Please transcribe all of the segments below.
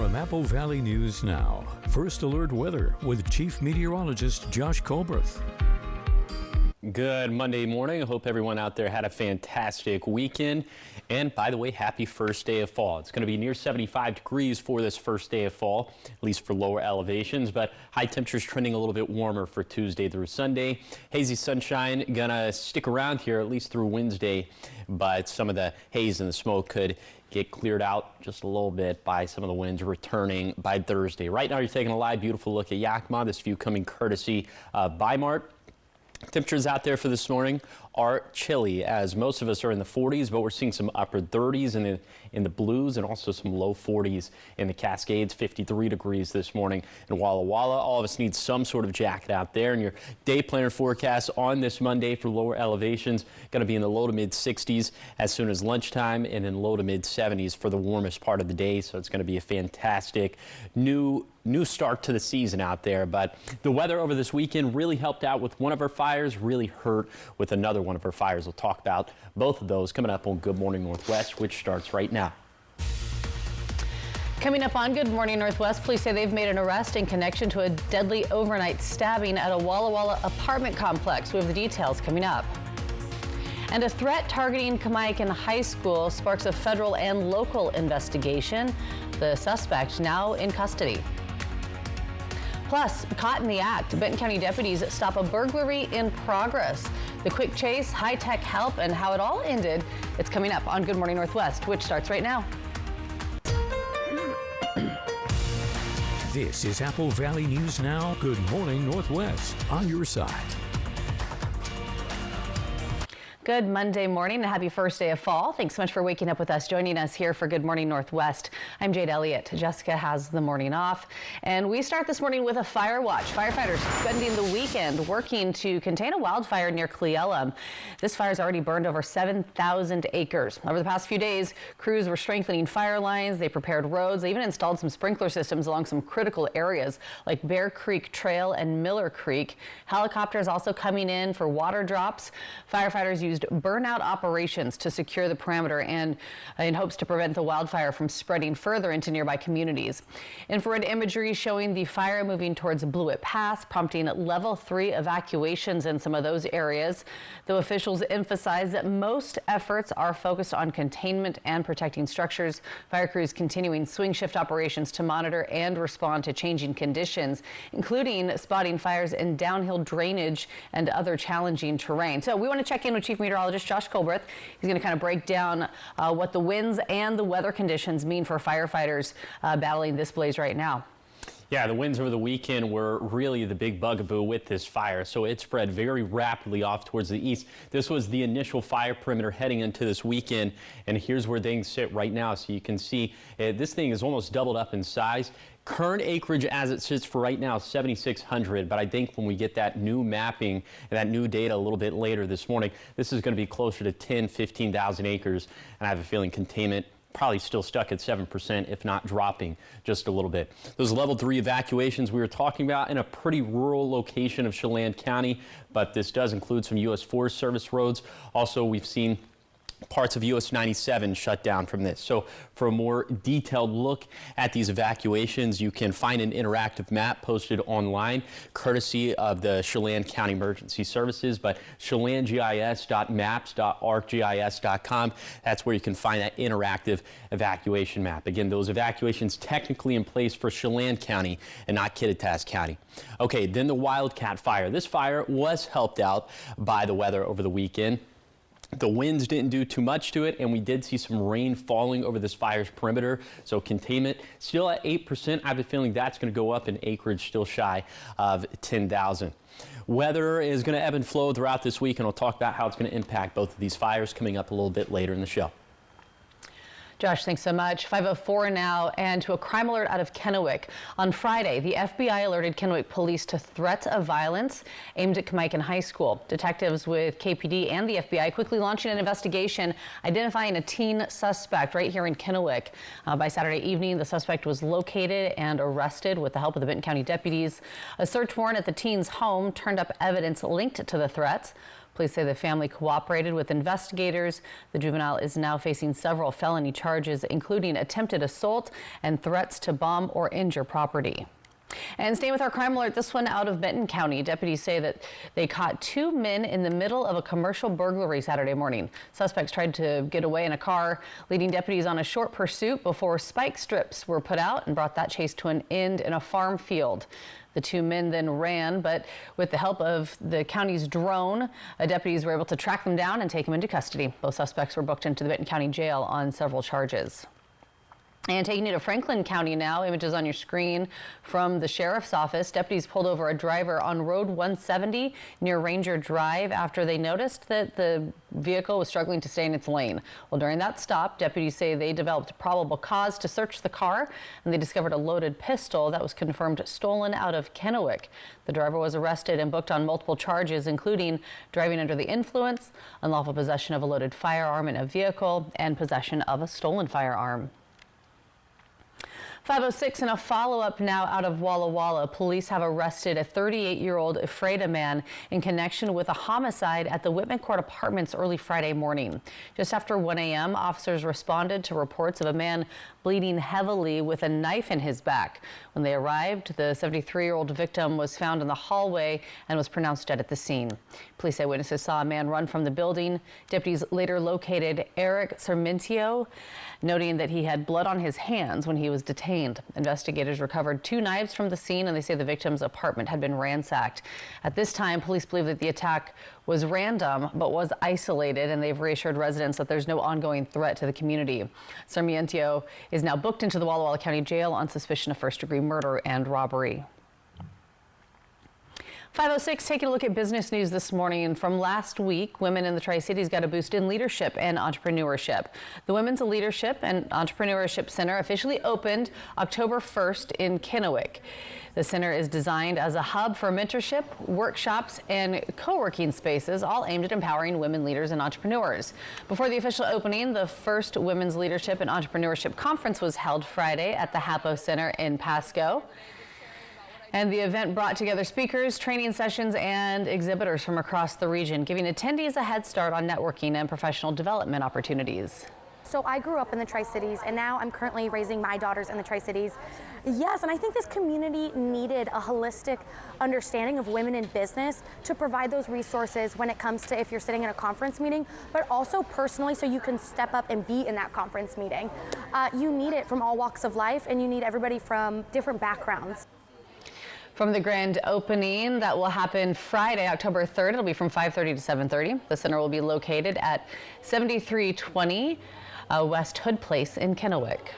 From Apple Valley News Now, First Alert Weather with Chief Meteorologist Josh Colbreth. Good Monday morning. I hope everyone out there had a fantastic weekend. And by the way, happy first day of fall. It's going to be near 75 degrees for this first day of fall, at least for lower elevations, but high temperatures trending a little bit warmer for Tuesday through Sunday. Hazy sunshine gonna stick around here at least through Wednesday, but some of the haze and the smoke could get cleared out just a little bit by some of the winds returning by Thursday. Right now you're taking a live, beautiful look at Yakima. This view coming courtesy of Bimart. Temperatures out there for this morning are chilly, as most of us are in the 40s, but we're seeing some upper 30s in the Blues and also some low 40s in the Cascades. 53 degrees this morning in Walla Walla. All of us need some sort of jacket out there. And your day planner forecast on this Monday for lower elevations going to be in the low to mid 60s as soon as lunchtime, and in low to mid 70s for the warmest part of the day. So it's going to be a fantastic new start to the season out there. But the weather over this weekend really helped out with one of our fires, really hurt with another one of our fires. We'll talk about both of those coming up on Good Morning Northwest, which starts right now. Coming up on Good Morning Northwest, police say they've made an arrest in connection to a deadly overnight stabbing at a Walla Walla apartment complex. We have the details coming up. And a threat targeting Kamiakin High School sparks a federal and local investigation. The suspect now in custody. Plus, caught in the act, Benton County deputies stop a burglary in progress. The quick chase, high-tech help, and how it all ended, it's coming up on Good Morning Northwest, which starts right now. This is Apple Valley News Now. Good Morning Northwest, on your side. Good Monday morning and happy first day of fall. Thanks so much for waking up with us, joining us here for Good Morning Northwest. I'm Jade Elliott. Jessica has the morning off, and we start this morning with a fire watch. Firefighters spending the weekend working to contain a wildfire near Cle Elum. This fire's already burned over 7,000 acres. Over the past few days, crews were strengthening fire lines. They prepared roads. They even installed some sprinkler systems along some critical areas like Bear Creek Trail and Miller Creek. Helicopters also coming in for water drops. Firefighters used burnout operations to secure the perimeter and in hopes to prevent the wildfire from spreading further into nearby communities. Infrared imagery showing the fire moving towards Blewett Pass, prompting level 3 evacuations in some of those areas. Though officials emphasize that most efforts are focused on containment and protecting structures, fire crews continuing swing shift operations to monitor and respond to changing conditions, including spotting fires in downhill drainage and other challenging terrain. So we want to check in with Chief Meteorologist Josh Colbreth. He's going to kind of break down what the winds and the weather conditions mean for firefighters battling this blaze right now. Yeah, the winds over the weekend were really the big bugaboo with this fire, so it spread very rapidly off towards the east. This was the initial fire perimeter heading into this weekend, and here's where things sit right now. So you can see this thing is almost doubled up in size. Current acreage as it sits for right now is 7,600, but I think when we get that new mapping and that new data a little bit later this morning, this is going to be closer to 10, 15,000 acres, and I have a feeling containment probably still stuck at 7%, if not dropping just a little bit. Those level 3 evacuations we were talking about in a pretty rural location of Chelan County, but this does include some U.S. Forest Service roads. Also, we've seen parts of US 97 shut down from this. So for a more detailed look at these evacuations, you can find an interactive map posted online courtesy of the Chelan County Emergency Services, but chelangis.maps.arcgis.com. That's where you can find that interactive evacuation map. Again, those evacuations technically in place for Chelan County and not Kittitas County. Okay, then the Wildcat fire. This fire was helped out by the weather over the weekend. The winds didn't do too much to it, and we did see some rain falling over this fire's perimeter. So containment still at 8%. I have a feeling that's going to go up, and acreage still shy of 10,000. Weather is going to ebb and flow throughout this week, and I'll talk about how it's going to impact both of these fires coming up a little bit later in the show. Josh, thanks so much. 5:04 now, and to a crime alert out of Kennewick. On Friday, the FBI alerted Kennewick police to threats of violence aimed at Kamiakin High School. Detectives with KPD and the FBI quickly launching an investigation, identifying a teen suspect right here in Kennewick. By Saturday evening, the suspect was located and arrested with the help of the Benton County deputies. A search warrant at the teen's home turned up evidence linked to the threats. Police say the family cooperated with investigators. The juvenile is now facing several felony charges, including attempted assault and threats to bomb or injure property. And staying with our crime alert, this one out of Benton County. Deputies say that they caught two men in the middle of a commercial burglary Saturday morning. Suspects tried to get away in a car, leading deputies on a short pursuit before spike strips were put out and brought that chase to an end in a farm field. The two men then ran, but with the help of the county's drone, deputies were able to track them down and take them into custody. Both suspects were booked into the Benton County Jail on several charges. And taking you to Franklin County now, images on your screen from the sheriff's office. Deputies pulled over a driver on Road 170 near Ranger Drive after they noticed that the vehicle was struggling to stay in its lane. Well, during that stop, deputies say they developed probable cause to search the car, and they discovered a loaded pistol that was confirmed stolen out of Kennewick. The driver was arrested and booked on multiple charges, including driving under the influence, unlawful possession of a loaded firearm in a vehicle, and possession of a stolen firearm. 5:06 and a follow-up now out of Walla Walla. Police have arrested a 38-year-old Ephrata man in connection with a homicide at the Whitman Court Apartments early Friday morning. Just after 1 a.m., officers responded to reports of a man bleeding heavily with a knife in his back. When they arrived, the 73-year-old victim was found in the hallway and was pronounced dead at the scene. Police say witnesses saw a man run from the building. Deputies later located Eric Sarmentio, noting that he had blood on his hands when he was detained. Investigators recovered 2 knives from the scene, and they say the victim's apartment had been ransacked. At this time, police believe that the attack was random but was isolated, and they've reassured residents that there's no ongoing threat to the community. Sarmiento is now booked into the Walla Walla County Jail on suspicion of first-degree murder and robbery. 5:06, taking a look at business news this morning. From last week, women in the Tri-Cities got a boost in leadership and entrepreneurship. The Women's Leadership and Entrepreneurship Center officially opened October 1st in Kennewick. The center is designed as a hub for mentorship, workshops, and co-working spaces, all aimed at empowering women leaders and entrepreneurs. Before the official opening, the first Women's Leadership and Entrepreneurship Conference was held Friday at the Hapo Center in Pasco. And the event brought together speakers, training sessions, and exhibitors from across the region, giving attendees a head start on networking and professional development opportunities. So I grew up in the Tri-Cities, and now I'm currently raising my daughters in the Tri-Cities. Yes, and I think this community needed a holistic understanding of women in business to provide those resources when it comes to if you're sitting in a conference meeting, but also personally so you can step up and be in that conference meeting. You need it from all walks of life, and you need everybody from different backgrounds. From the grand opening that will happen Friday, October 3rd, it'll be from 5:30 to 7:30. The center will be located at 7320 West Hood Place in Kennewick.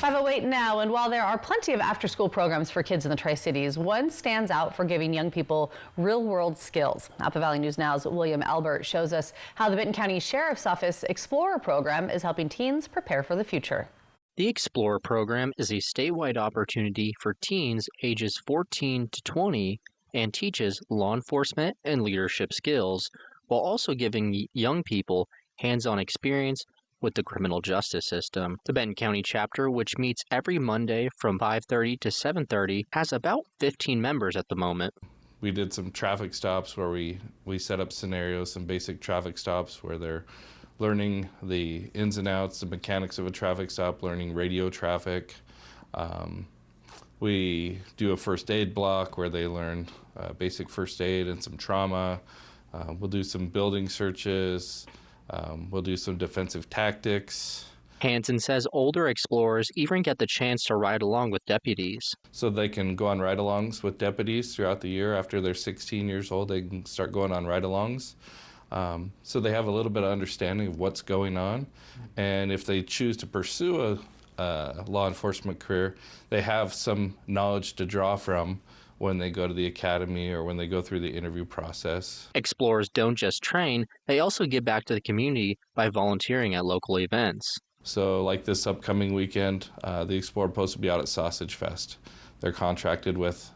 5:08 now, and while there are plenty of after-school programs for kids in the Tri-Cities, one stands out for giving young people real-world skills. Napa Valley News Now's William Albert shows us how the Benton County Sheriff's Office Explorer program is helping teens prepare for the future. The Explorer program is a statewide opportunity for teens ages 14 to 20 and teaches law enforcement and leadership skills, while also giving young people hands-on experience with the criminal justice system. The Benton County chapter, which meets every Monday from 5:30 to 7:30, has about 15 members at the moment. We did some traffic stops where we set up scenarios, some basic traffic stops where they're learning the ins and outs, the mechanics of a traffic stop, learning radio traffic. We do a first aid block where they learn basic first aid and some trauma. We'll do some building searches. We'll do some defensive tactics. Hansen says older explorers even get the chance to ride along with deputies. So they can go on ride-alongs with deputies throughout the year. After they're 16 years old, they can start going on ride-alongs. So they have a little bit of understanding of what's going on. And if they choose to pursue a law enforcement career, they have some knowledge to draw from when they go to the academy or when they go through the interview process. Explorers don't just train, they also give back to the community by volunteering at local events. So like this upcoming weekend, the Explorer Post will be out at Sausage Fest. They're contracted with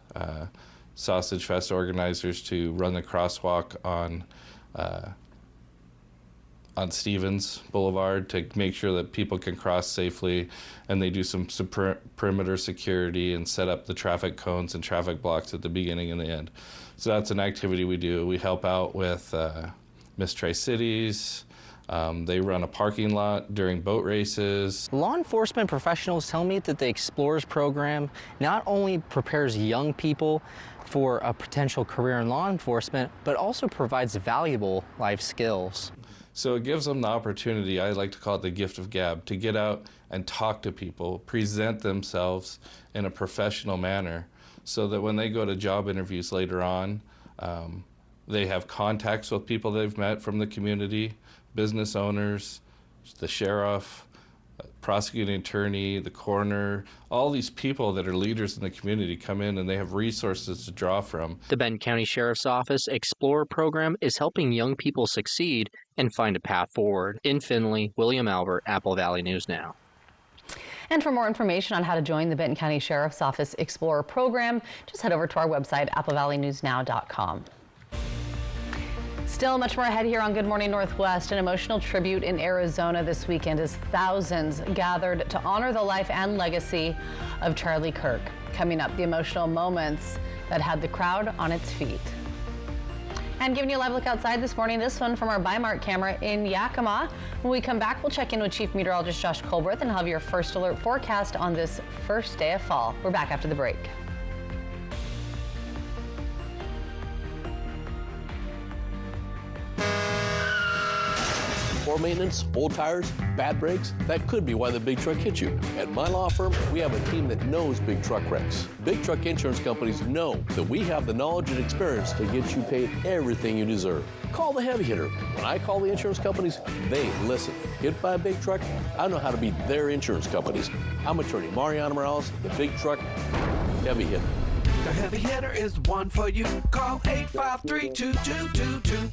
Sausage Fest organizers to run the crosswalk on on Stevens Boulevard to make sure that people can cross safely, and they do some perimeter security and set up the traffic cones and traffic blocks at the beginning and the end. So that's an activity we do. We help out with Miss Tri-Cities. They run a parking lot during boat races. Law enforcement professionals tell me that the Explorers program not only prepares young people for a potential career in law enforcement, but also provides valuable life skills. So it gives them the opportunity, I like to call it the gift of gab, to get out and talk to people, present themselves in a professional manner, so that when they go to job interviews later on, they have contacts with people they've met from the community, business owners, the sheriff, prosecuting attorney, the coroner, all these people that are leaders in the community come in and they have resources to draw from. The Benton County Sheriff's Office Explorer program is helping young people succeed and find a path forward. In Findlay, William Albert, Apple Valley News Now. And for more information on how to join the Benton County Sheriff's Office Explorer program, just head over to our website, applevalley.newsnow.com. Still much more ahead here on Good Morning Northwest. An emotional tribute in Arizona this weekend as thousands gathered to honor the life and legacy of Charlie Kirk. Coming up, the emotional moments that had the crowd on its feet. And giving you a live look outside this morning, this one from our Bi-Mart camera in Yakima. When we come back, we'll check in with Chief Meteorologist Josh Colbreth and have your first alert forecast on this first day of fall. We're back after the break. Poor maintenance, old tires, bad brakes, that could be why the big truck hit you. At my law firm, we have a team that knows big truck wrecks. Big truck insurance companies know that we have the knowledge and experience to get you paid everything you deserve. Call the heavy hitter. When I call the insurance companies, they listen. Hit by a big truck, I know how to be their insurance companies. I'm attorney Mariano Morales, the big truck heavy hitter. The heavy hitter is the one for you. Call 853-2222.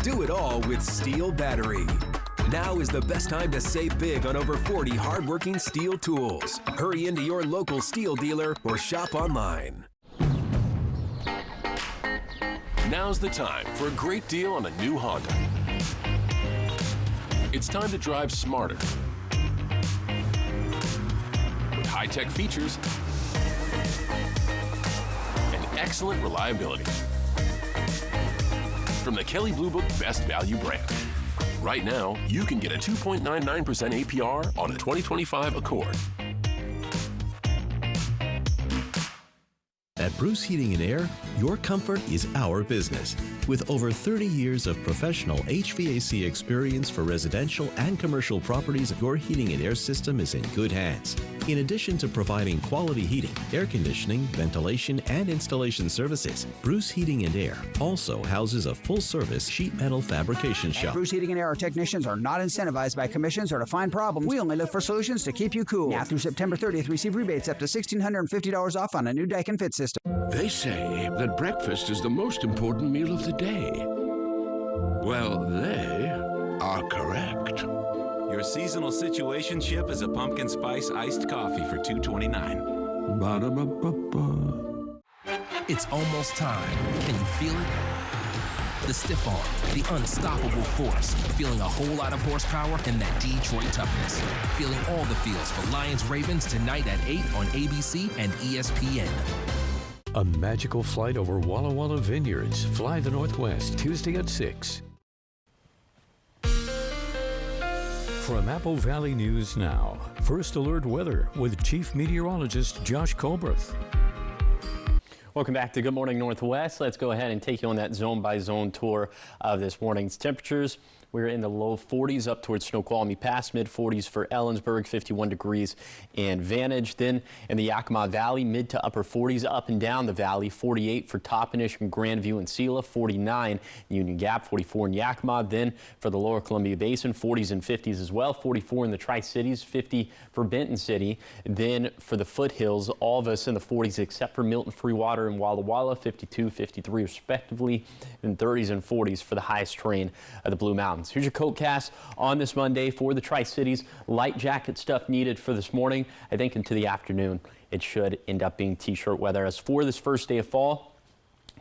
Do it all with Steel Battery. Now is the best time to save big on over 40 hardworking Steel tools. Hurry into your local Steel dealer or shop online. Now's the time for a great deal on a new Honda. It's time to drive smarter with high-tech features and excellent reliability. From the Kelley Blue Book Best Value brand. Right now, you can get a 2.99% APR on a 2025 Accord. At Bruce Heating and Air, your comfort is our business. With over 30 years of professional HVAC experience for residential and commercial properties, your heating and air system is in good hands. In addition to providing quality heating, air conditioning, ventilation, and installation services, Bruce Heating and Air also houses a full-service sheet metal fabrication shop. At Bruce Heating and Air, our technicians are not incentivized by commissions or to find problems. We only look for solutions to keep you cool. Now through September 30th, receive rebates up to $1,650 off on a new Daikin Fit system. They say that breakfast is the most important meal of the day. Well, they are correct. Your seasonal situationship is a pumpkin spice iced coffee for $2.29. Ba-da-ba-ba-ba. It's almost time. Can you feel it? The stiff arm, the unstoppable force, feeling a whole lot of horsepower and that Detroit toughness. Feeling all the feels for Lions-Ravens tonight at 8 on ABC and ESPN. A magical flight over Walla Walla Vineyards. Fly the Northwest, Tuesday at 6. From Apple Valley News Now, First Alert Weather with Chief Meteorologist Josh Colbreth. Welcome back to Good Morning Northwest. Let's go ahead and take you on that zone-by-zone tour of this morning's temperatures. We're in the low 40s up towards Snoqualmie Pass, mid-40s for Ellensburg, 51 degrees in Vantage. Then in the Yakima Valley, mid to upper 40s up and down the valley, 48 for Toppenish and Grandview and Sela, 49 in Union Gap, 44 in Yakima. Then for the lower Columbia Basin, 40s and 50s as well, 44 in the Tri-Cities, 50 for Benton City. Then for the foothills, all of us in the 40s except for Milton Free Water Stillwater and Walla Walla, 52, 53 respectively, and 30s and 40s for the highest terrain of the Blue Mountains. Here's your CodeCast on this Monday for the Tri-Cities. Light jacket stuff needed for this morning. I think into the afternoon it should end up being t-shirt weather. As for this first day of fall,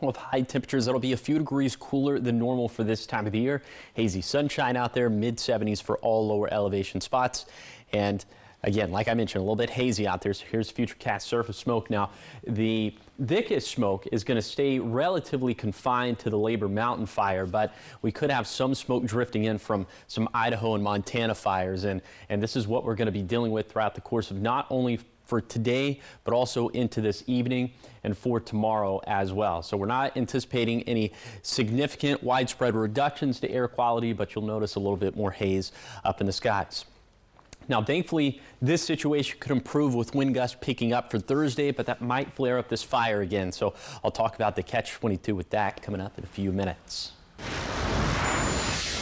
with high temperatures, it'll be a few degrees cooler than normal for this time of the year. Hazy sunshine out there, mid-70s for all lower elevation spots. And again, like I mentioned, a little bit hazy out there. So here's futurecast surface smoke. Now, the thickest smoke is going to stay relatively confined to the Labor Mountain fire, but we could have some smoke drifting in from some Idaho and Montana fires. And this is what we're going to be dealing with throughout the course of not only for today, but also into this evening and for tomorrow as well. So we're not anticipating any significant widespread reductions to air quality, but you'll notice a little bit more haze up in the skies. Now, thankfully, this situation could improve with wind gusts picking up for Thursday, but that might flare up this fire again. So I'll talk about the Catch-22 with that coming up in a few minutes.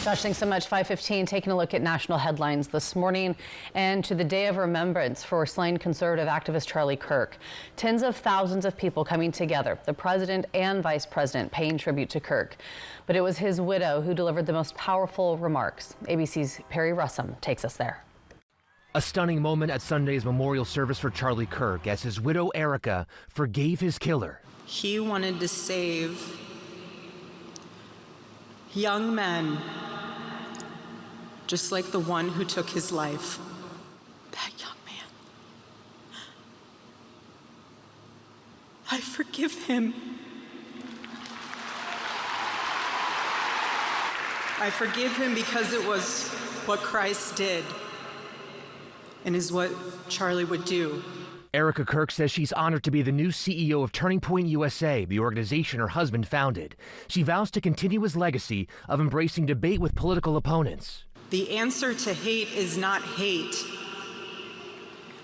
Josh, thanks so much. 5:15, taking a look at national headlines this morning and to the day of remembrance for slain conservative activist Charlie Kirk. Tens of thousands of people coming together, the president and vice president paying tribute to Kirk. But it was his widow who delivered the most powerful remarks. ABC's Perry Russum takes us there. A stunning moment at Sunday's memorial service for Charlie Kirk as his widow Erica forgave his killer. He wanted to save young men, just like the one who took his life. That young man. I forgive him. I forgive him because it was what Christ did and is what Charlie would do. Erica Kirk says she's honored to be the new CEO of Turning Point USA, the organization her husband founded. She vows to continue his legacy of embracing debate with political opponents. The answer to hate is not hate.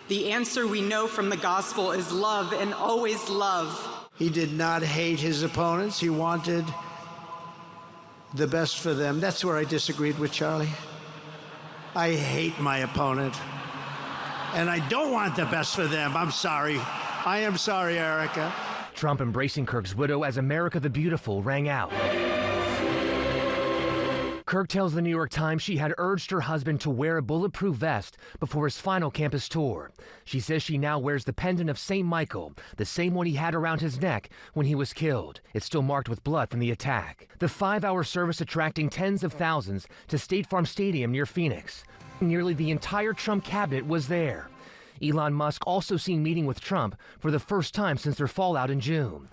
The answer we know from the gospel is love, and always love. He did not hate his opponents. He wanted the best for them. That's where I disagreed with Charlie. I hate my opponent. And I don't want the best for them. I'm sorry. I am sorry, Erica. Trump embracing Kirk's widow as America the Beautiful rang out. Kirk tells the New York Times she had urged her husband to wear a bulletproof vest before his final campus tour. She says she now wears the pendant of St. Michael, the same one he had around his neck when he was killed. It's still marked with blood from the attack. The 5-hour service attracting tens of thousands to State Farm Stadium near Phoenix. Nearly the entire Trump cabinet was there. Elon Musk also seen meeting with Trump for the first time since their fallout in June.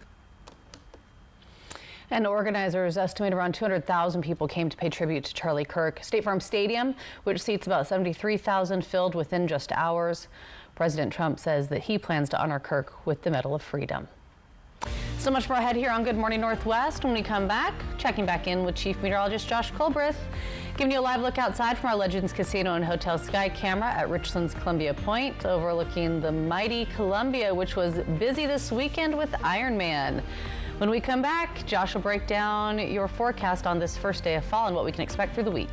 And organizers estimate around 200,000 people came to pay tribute to Charlie Kirk. State Farm Stadium, which seats about 73,000, filled within just hours. President Trump says that he plans to honor Kirk with the Medal of Freedom. So much more ahead here on Good Morning Northwest. When we come back, checking back in with Chief Meteorologist Josh Colbreth, giving you a live look outside from our Legends Casino and Hotel Sky camera at Richland's Columbia Point, overlooking the mighty Columbia, which was busy this weekend with Ironman. When we come back, Josh will break down your forecast on this first day of fall and what we can expect through the week.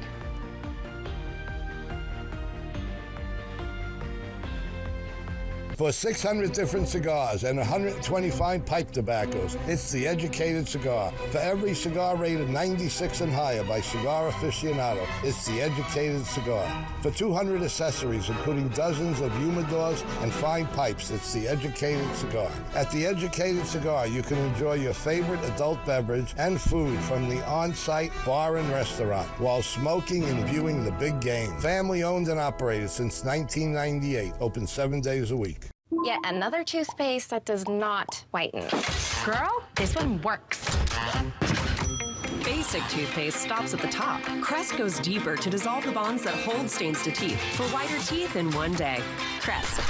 For 600 different cigars and 120 fine pipe tobaccos, it's The Educated Cigar. For every cigar rated 96 and higher by Cigar Aficionado, it's The Educated Cigar. For 200 accessories, including dozens of humidors and fine pipes, it's The Educated Cigar. At The Educated Cigar, you can enjoy your favorite adult beverage and food from the on-site bar and restaurant while smoking and viewing the big game. Family owned and operated since 1998, open 7 days a week. Yet another toothpaste that does not whiten. Girl, this one works. Basic toothpaste stops at the top. Crest goes deeper to dissolve the bonds that hold stains to teeth for whiter teeth in one day. Crest.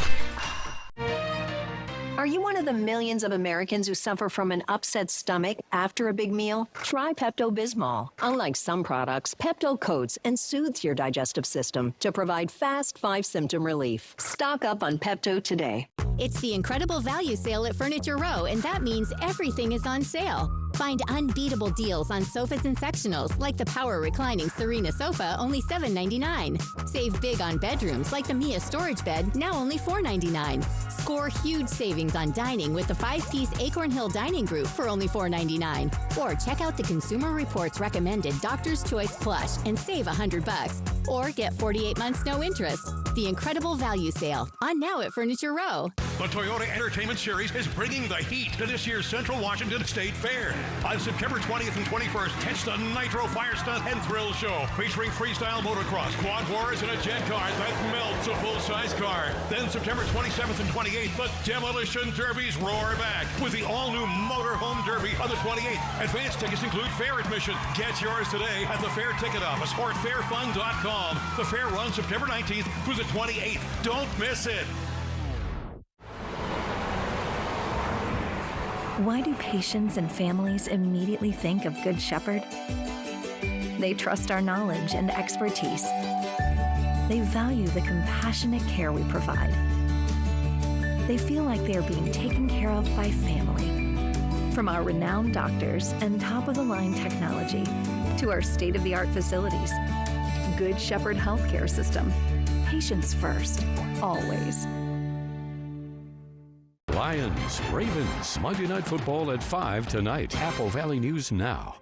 Are you one of the millions of Americans who suffer from an upset stomach after a big meal? Try Pepto-Bismol. Unlike some products, Pepto coats and soothes your digestive system to provide fast 5-symptom relief. Stock up on Pepto today. It's the incredible value sale at Furniture Row, and that means everything is on sale. Find unbeatable deals on sofas and sectionals like the power reclining Serena sofa, only $7.99. Save big on bedrooms like the Mia storage bed, now only $4.99. Score huge savings on dining with the 5-piece Acorn Hill Dining Group for only $4.99. Or check out the Consumer Reports recommended Doctor's Choice Plush and save $100. Or get 48 months no interest. The incredible value sale on now at Furniture Row. The Toyota Entertainment Series is bringing the heat to this year's Central Washington State Fair. On September 20th and 21st, catch the Nitro Fire Stunt and Thrill Show, featuring freestyle motocross, quad wars, and a jet car that melts a full-size car. Then September 27th and 28th, the Demolition Derbies roar back with the all-new Motorhome Derby on the 28th. Advanced tickets include fair admission. Get yours today at the Fair Ticket Office or at fairfun.com. The fair runs September 19th through the 28th. Don't miss it. Why do patients and families immediately think of Good Shepherd? They trust our knowledge and expertise. They value the compassionate care we provide. They feel like they are being taken care of by family. From our renowned doctors and top-of-the-line technology to our state-of-the-art facilities, Good Shepherd Healthcare System. Patients first, always. Lions, Ravens, Monday Night Football at 5 tonight. Apple Valley News Now.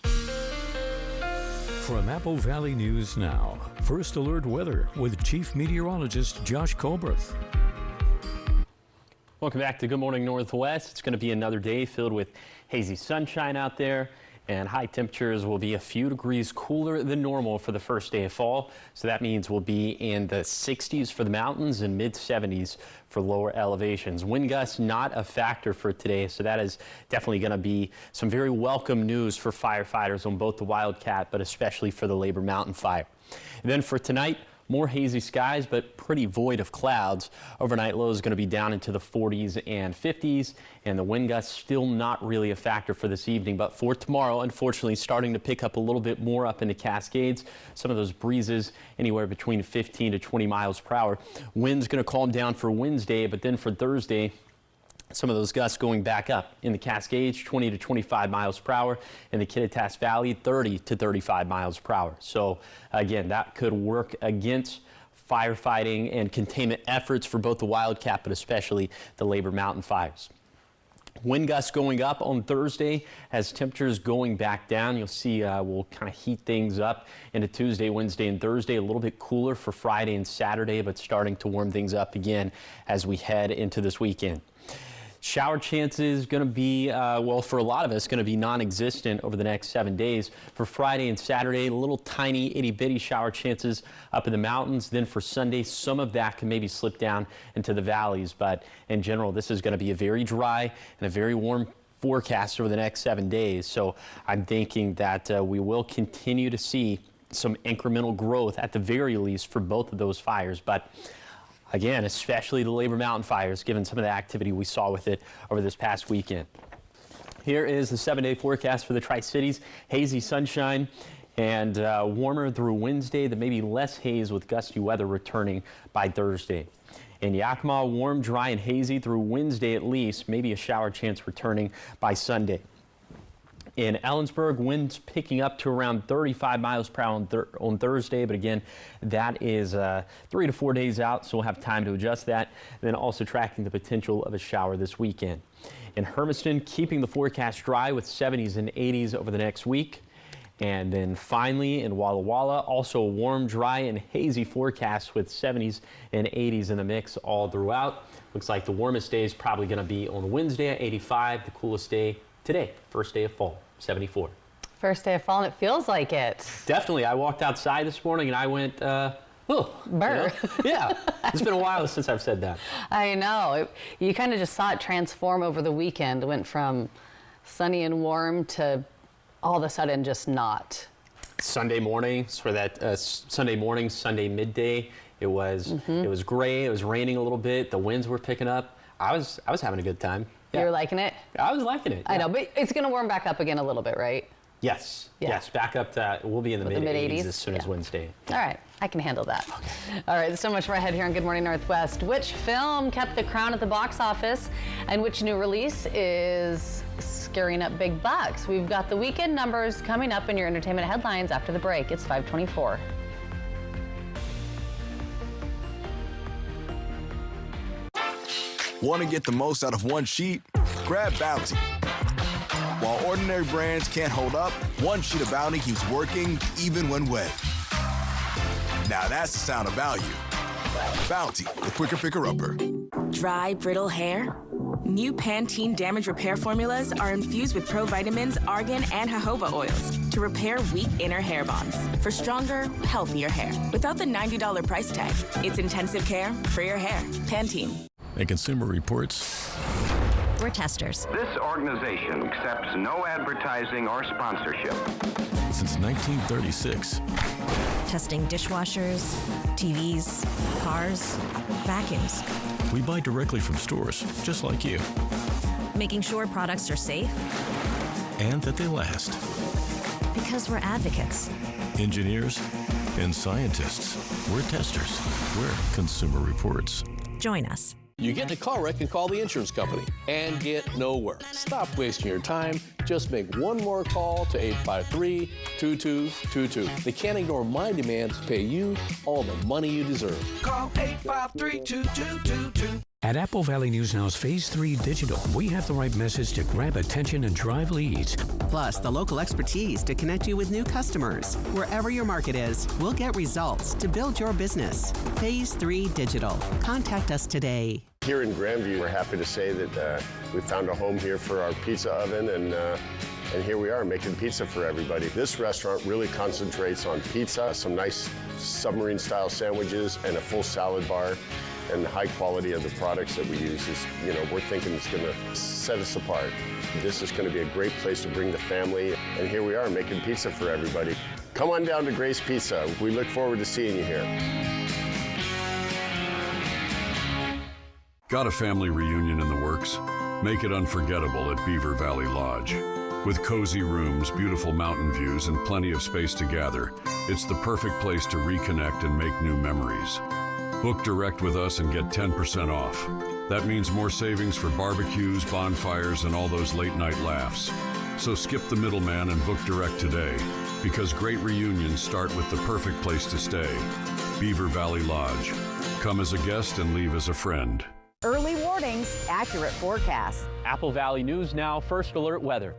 From Apple Valley News Now, First Alert Weather with Chief Meteorologist Josh Colbreth. Welcome back to Good Morning Northwest. It's going to be another day filled with hazy sunshine out there, and high temperatures will be a few degrees cooler than normal for the first day of fall. So that means we'll be in the 60s for the mountains and mid-70s for lower elevations. Wind gusts not a factor for today, so that is definitely going to be some very welcome news for firefighters on both the Wildcat, but especially for the Labor Mountain Fire. And then for tonight, more hazy skies, but pretty void of clouds. Overnight low is going to be down into the 40s and 50s, and the wind gusts still not really a factor for this evening. But for tomorrow, unfortunately, starting to pick up a little bit more up into Cascades. Some of those breezes anywhere between 15 to 20 miles per hour. Wind's going to calm down for Wednesday, but then for Thursday, some of those gusts going back up in the Cascades, 20 to 25 miles per hour. In the Kittitas Valley, 30 to 35 miles per hour. So again, that could work against firefighting and containment efforts for both the Wildcat, but especially the Labor Mountain fires. Wind gusts going up on Thursday as temperatures going back down. You'll see we'll kind of heat things up into Tuesday, Wednesday, and Thursday. A little bit cooler for Friday and Saturday, but starting to warm things up again as we head into this weekend. Shower chances going to be, well, for a lot of us, going to be non-existent over the next 7 days. For Friday and Saturday, little tiny itty-bitty shower chances up in the mountains. Then for Sunday, some of that can maybe slip down into the valleys. But in general, this is going to be a very dry and a very warm forecast over the next 7 days. So I'm thinking that we will continue to see some incremental growth at the very least for both of those fires. But again, especially the Labor Mountain fires, given some of the activity we saw with it over this past weekend. Here is the 7-day forecast for the Tri-Cities. Hazy sunshine and warmer through Wednesday. There may be less haze with gusty weather returning by Thursday. In Yakima, warm, dry, and hazy through Wednesday at least. Maybe a shower chance returning by Sunday. In Ellensburg, winds picking up to around 35 miles per hour on Thursday, but again, that is 3 to 4 days out, so we'll have time to adjust that. And then also tracking the potential of a shower this weekend. In Hermiston, keeping the forecast dry with 70s and 80s over the next week. And then finally in Walla Walla, also a warm, dry, and hazy forecast with 70s and 80s in the mix all throughout. Looks like the warmest day is probably going to be on Wednesday at 85, the coolest day today, first day of fall, 74. First day of fall, and it feels like it. Definitely. I walked outside this morning and I went, oh, burr. You know? Yeah, it's been a while since I've said that. I know. You kind of just saw it transform over the weekend. It went from sunny and warm to all of a sudden just not. Sunday morning, for that Sunday morning, Sunday midday, it was gray. It was raining a little bit. The winds were picking up. I was having a good time. Yeah. You were liking it? I was liking it. I know, but it's going to warm back up again a little bit, right? Yes. Yeah. Yes, back up to, we'll be in the mid-80s as soon as Wednesday. All right, I can handle that. Okay. All right, so much more ahead here on Good Morning Northwest. Which film kept the crown at the box office and which new release is scaring up big bucks. We've got the weekend numbers coming up in your entertainment headlines after the break. It's 5:24. Want to get the most out of one sheet? Grab Bounty. While ordinary brands can't hold up, one sheet of Bounty keeps working even when wet. Now that's the sound of value. Bounty, the quicker picker-upper. Dry, brittle hair? New Pantene Damage Repair formulas are infused with provitamins, argan, and jojoba oils to repair weak inner hair bonds for stronger, healthier hair. Without the $90 price tag, it's intensive care for your hair. Pantene. And Consumer Reports. We're testers. This organization accepts no advertising or sponsorship. Since 1936. Testing dishwashers, TVs, cars, vacuums. We buy directly from stores, just like you. Making sure products are safe. And that they last. Because we're advocates. Engineers and scientists. We're testers. We're Consumer Reports. Join us. You get in a car wreck and call the insurance company and get nowhere. Stop wasting your time. Just make one more call to 853-2222. They can't ignore my demands to pay you all the money you deserve. Call 853-2222. At Apple Valley News Now's Phase 3 Digital, we have the right message to grab attention and drive leads. Plus, the local expertise to connect you with new customers. Wherever your market is, we'll get results to build your business. Phase 3 Digital. Contact us today. Here in Grandview, we're happy to say that we found a home here for our pizza oven, and here we are making pizza for everybody. This restaurant really concentrates on pizza, some nice submarine-style sandwiches, and a full salad bar. And the high quality of the products that we use is, we're thinking it's going to set us apart. This is going to be a great place to bring the family, and here we are making pizza for everybody. Come on down to Grace Pizza. We look forward to seeing you here. Got a family reunion in the works? Make it unforgettable at Beaver Valley Lodge. With cozy rooms, beautiful mountain views, and plenty of space to gather, it's the perfect place to reconnect and make new memories. Book direct with us and get 10% off. That means more savings for barbecues, bonfires, and all those late-night laughs. So skip the middleman and book direct today, because great reunions start with the perfect place to stay. Beaver Valley Lodge. Come as a guest and leave as a friend. Early warnings, accurate forecasts. Apple Valley News Now, First Alert Weather.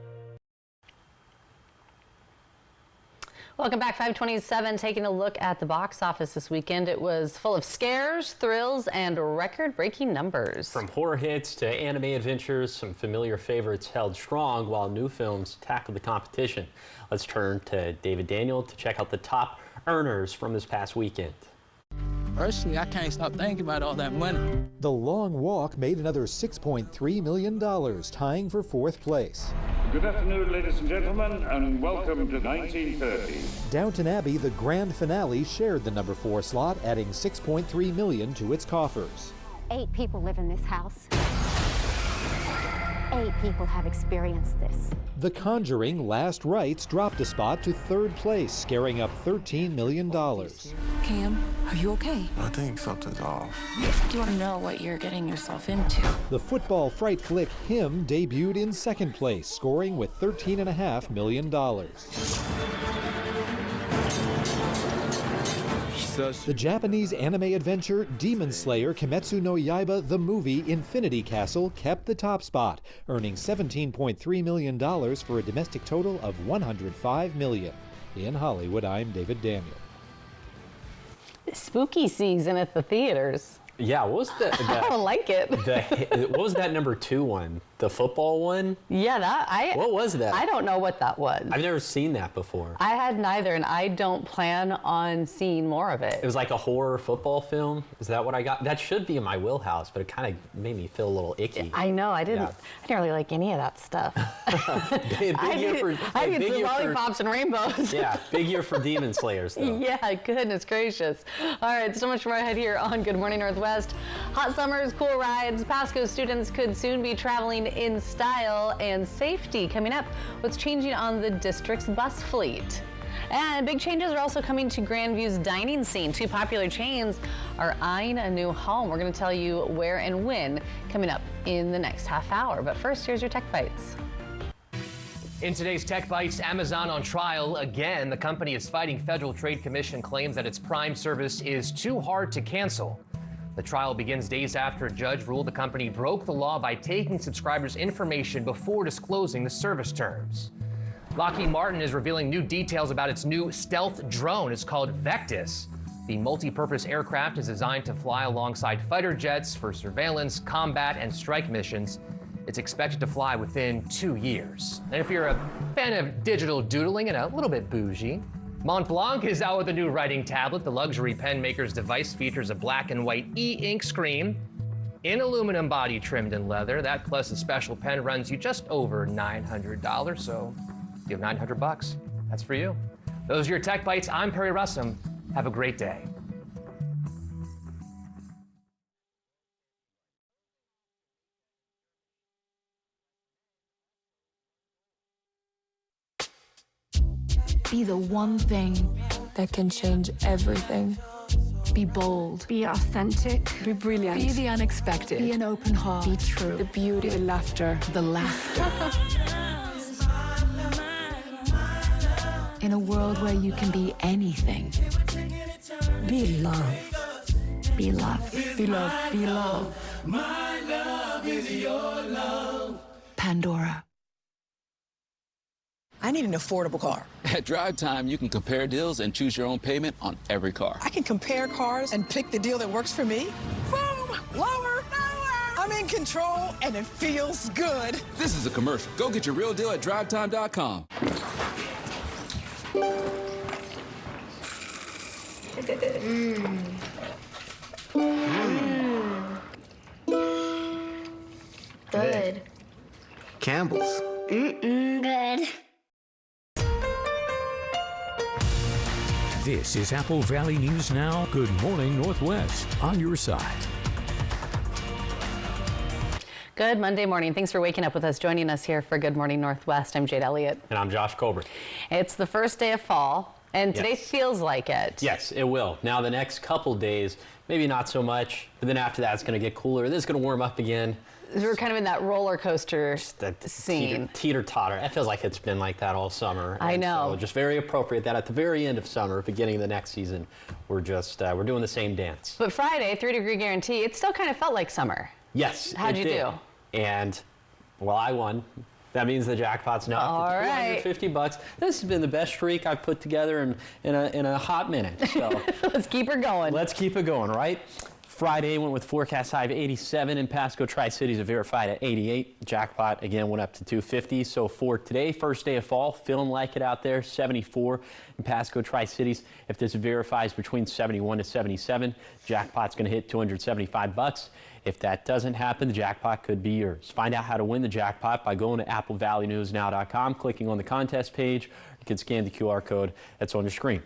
Welcome back, 527. Taking a look at the box office this weekend. It was full of scares, thrills, and record-breaking numbers. From horror hits to anime adventures, some familiar favorites held strong while new films tackled the competition. Let's turn to David Daniel to check out the top earners from this past weekend. Personally, I can't stop thinking about all that money. The Long Walk made another $6.3 million, tying for fourth place. Good afternoon, ladies and gentlemen, and welcome to 1930. Downton Abbey, the grand finale, shared the number 4 slot, adding $6.3 million to its coffers. 8 people live in this house. 8 people have experienced this. The Conjuring, Last Rites dropped a spot to third place, scaring up $13 million. Cam, are you okay? I think something's off. You want to know what you're getting yourself into. The football fright flick Him debuted in second place, scoring with $13.5 million. The Japanese anime adventure Demon Slayer Kimetsu no Yaiba the movie Infinity Castle kept the top spot, earning $17.3 million for a domestic total of $105 million. In Hollywood, I'm David Daniel. Spooky season at the theaters. Yeah, what was I don't like it. What was that number 2 one? The football one? Yeah, what was that? I don't know what that was. I've never seen that before. I had neither, and I don't plan on seeing more of it. It was like a horror football film. Is that what I got? That should be in my wheelhouse, but it kind of made me feel a little icky. I know. I didn't really like any of that stuff. I need some lollipops and rainbows. Yeah, big year for Demon Slayers, though. Yeah, goodness gracious. All right, so much more ahead here on Good Morning Northwest. Hot summers, cool rides. Pasco students could soon be traveling in style, and safety coming up. What's changing on the district's bus fleet? And big changes are also coming to Grandview's dining scene. 2 popular chains are eyeing a new home. We're going to tell you where and when coming up in the next half hour. But first, here's your Tech Bites. In today's Tech Bites, Amazon on trial again. The company is fighting Federal Trade Commission claims that its Prime service is too hard to cancel. The trial begins days after a judge ruled the company broke the law by taking subscribers' information before disclosing the service terms. Lockheed Martin is revealing new details about its new stealth drone. It's called Vectis. The multi-purpose aircraft is designed to fly alongside fighter jets for surveillance, combat, and strike missions. It's expected to fly within 2 years. And if you're a fan of digital doodling and a little bit bougie, Montblanc is out with a new writing tablet. The luxury pen maker's device features a black and white e-ink screen in aluminum body trimmed in leather. That plus a special pen runs you just over $900, so you have $900. That's for you. Those are your Tech Bites. I'm Perry Russum. Have a great day. Be the one thing that can change everything. Be bold. Be authentic. Be brilliant. Be the unexpected. Be an open heart. Be true. The beauty. The laughter. The laughter. In a world where you can be anything. Be love. Be love. Be love. Be love. My love is your love. Pandora. I need an affordable car. At Drive Time, you can compare deals and choose your own payment on every car. I can compare cars and pick the deal that works for me. Boom! Lower! I'm in control, and it feels good. This is a commercial. Go get your real deal at drivetime.com. Good. Campbell's. Good. This is Apple Valley News Now. Good morning, Northwest, on your side. Good Monday morning. Thanks for waking up with us. Joining us here for Good Morning Northwest, I'm Jade Elliott. And I'm Josh Colbert. It's the first day of fall, and today feels like it. Yes, it will. Now, the next couple days, maybe not so much, but then after that, it's going to get cooler. Then it's going to warm up again. We're kind of in that roller coaster scene. Teeter-totter. It feels like it's been like that all summer. I know. So just very appropriate that at the very end of summer, beginning of the next season, we're doing the same dance. But Friday, 3-degree guarantee, it still kind of felt like summer. Yes, How'd you do? And, well, I won. That means the jackpot's now up to $250. This has been the best streak I've put together in a hot minute. So let's keep her going. Let's keep it going, right? Friday went with forecast high of 87 in Pasco Tri-Cities, a verified at 88. Jackpot again went up to 250. So for today, first day of fall, feeling like it out there, 74 in Pasco Tri-Cities. If this verifies between 71 to 77, jackpot's going to hit $275. If that doesn't happen, the jackpot could be yours. Find out how to win the jackpot by going to applevalleyNewsNow.com, clicking on the contest page. You can scan the QR code that's on your screen.